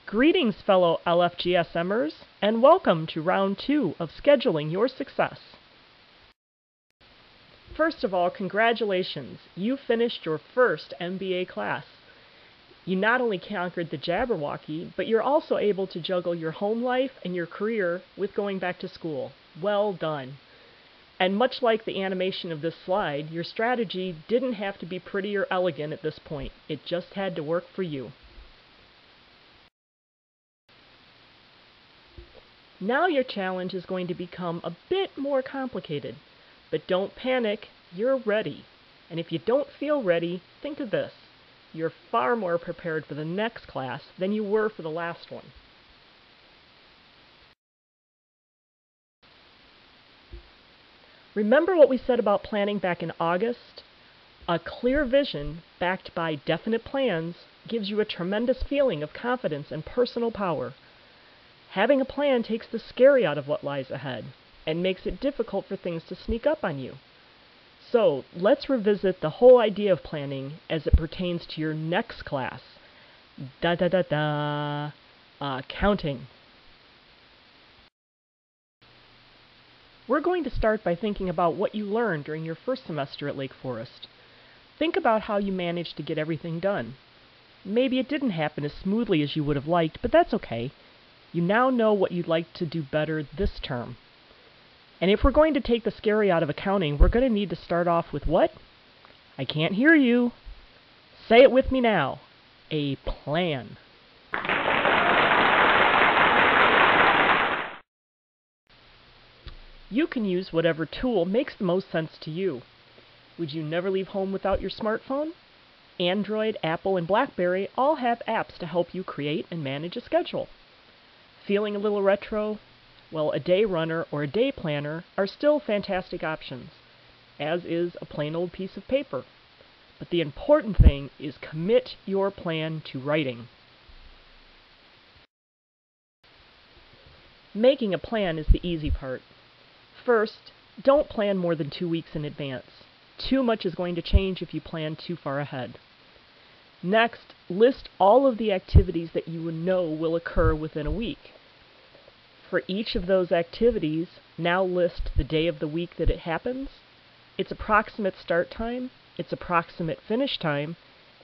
Greetings, fellow LFGSMers, and welcome to round 2 of Scheduling Your Success. First of all, congratulations! You finished your first MBA class. You not only conquered the Jabberwocky, but you're also able to juggle your home life and your career with going back to school. Well done! And much like the animation of this slide, your strategy didn't have to be pretty or elegant at this point. It just had to work for you. Now your challenge is going to become a bit more complicated. But don't panic, you're ready. And if you don't feel ready, think of this. You're far more prepared for the next class than you were for the last one. Remember what we said about planning back in August? A clear vision, backed by definite plans, gives you a tremendous feeling of confidence and personal power. Having a plan takes the scary out of what lies ahead and makes it difficult for things to sneak up on you. So let's revisit the whole idea of planning as it pertains to your next class. Counting. We're going to start by thinking about what you learned during your first semester at Lake Forest. Think about how you managed to get everything done. Maybe it didn't happen as smoothly as you would have liked, but that's okay. You now know what you'd like to do better this term. And if we're going to take the scary out of accounting, we're going to need to start off with what? I can't hear you. Say it with me now. A plan. You can use whatever tool makes the most sense to you. Would you never leave home without your smartphone? Android, Apple, and BlackBerry all have apps to help you create and manage a schedule. Feeling a little retro? Well, a day runner or a day planner are still fantastic options, as is a plain old piece of paper. But the important thing is commit your plan to writing. Making a plan is the easy part. First, don't plan more than 2 weeks in advance. Too much is going to change if you plan too far ahead. Next, list all of the activities that you know will occur within a week. For each of those activities, now list the day of the week that it happens, its approximate start time, its approximate finish time,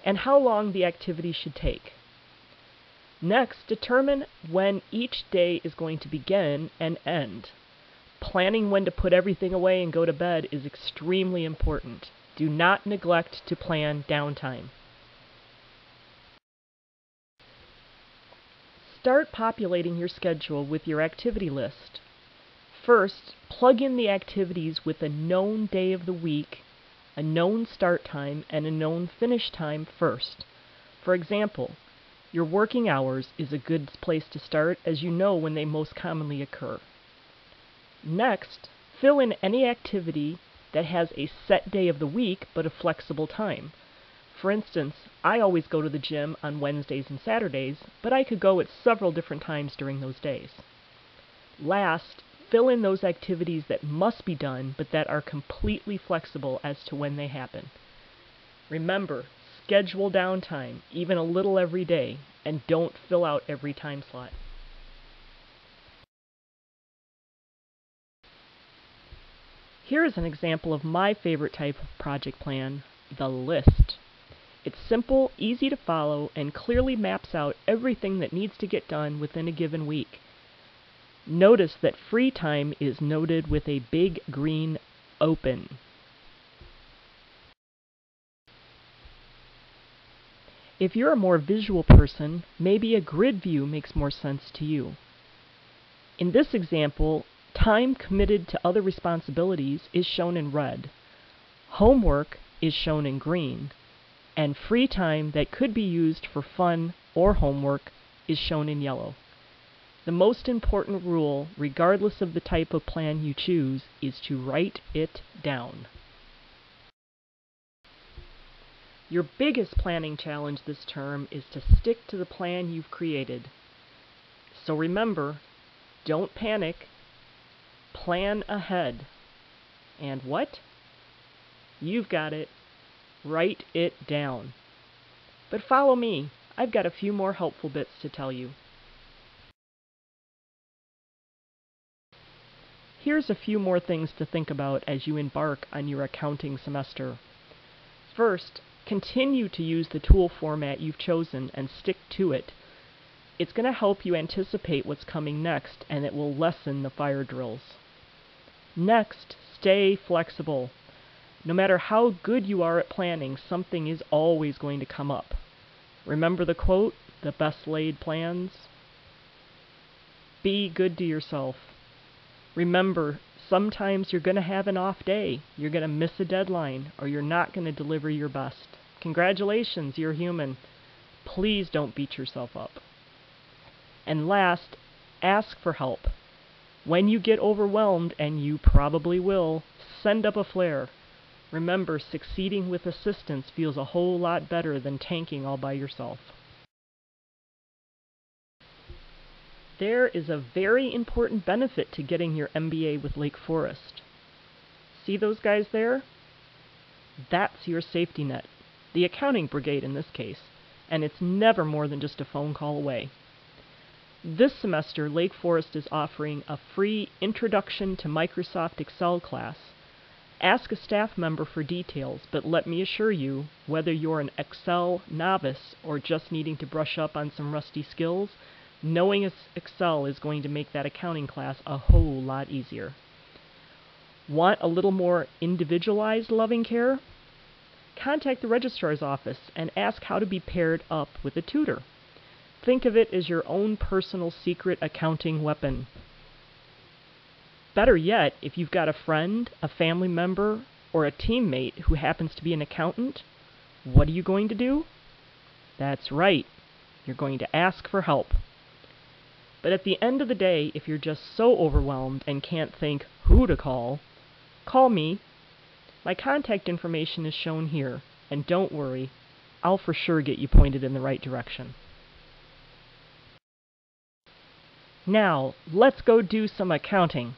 and how long the activity should take. Next, determine when each day is going to begin and end. Planning when to put everything away and go to bed is extremely important. Do not neglect to plan downtime. Start populating your schedule with your activity list. First, plug in the activities with a known day of the week, a known start time, and a known finish time first. For example, your working hours is a good place to start as you know when they most commonly occur. Next, fill in any activity that has a set day of the week but a flexible time. For instance, I always go to the gym on Wednesdays and Saturdays, but I could go at several different times during those days. Last, fill in those activities that must be done but that are completely flexible as to when they happen. Remember, schedule downtime, even a little every day, and don't fill out every time slot. Here is an example of my favorite type of project plan, the list. It's simple, easy to follow, and clearly maps out everything that needs to get done within a given week. Notice that free time is noted with a big green open. If you're a more visual person, maybe a grid view makes more sense to you. In this example, time committed to other responsibilities is shown in red. Homework is shown in green. And free time that could be used for fun or homework is shown in yellow. The most important rule, regardless of the type of plan you choose, is to write it down. Your biggest planning challenge this term is to stick to the plan you've created. So remember, don't panic. Plan ahead. And what? You've got it. Write it down. But follow me. I've got a few more helpful bits to tell you. Here's a few more things to think about as you embark on your accounting semester. First, continue to use the tool format you've chosen and stick to it. It's going to help you anticipate what's coming next, and it will lessen the fire drills. Next, stay flexible. No matter how good you are at planning, something is always going to come up. Remember the quote, "The best laid plans"? Be good to yourself. Remember, sometimes you're going to have an off day, you're going to miss a deadline, or you're not going to deliver your best. Congratulations, you're human. Please don't beat yourself up. And last, ask for help. When you get overwhelmed, and you probably will, send up a flare. Remember, succeeding with assistance feels a whole lot better than tanking all by yourself. There is a very important benefit to getting your MBA with Lake Forest. See those guys there? That's your safety net, the accounting brigade in this case, and it's never more than just a phone call away. This semester, Lake Forest is offering a free Introduction to Microsoft Excel class. Ask a staff member for details, but let me assure you, whether you're an Excel novice or just needing to brush up on some rusty skills, knowing Excel is going to make that accounting class a whole lot easier. Want a little more individualized loving care? Contact the registrar's office and ask how to be paired up with a tutor. Think of it as your own personal secret accounting weapon. Better yet, if you've got a friend, a family member, or a teammate who happens to be an accountant, what are you going to do? That's right, you're going to ask for help. But at the end of the day, if you're just so overwhelmed and can't think who to call me. My contact information is shown here, and don't worry, I'll for sure get you pointed in the right direction. Now, let's go do some accounting.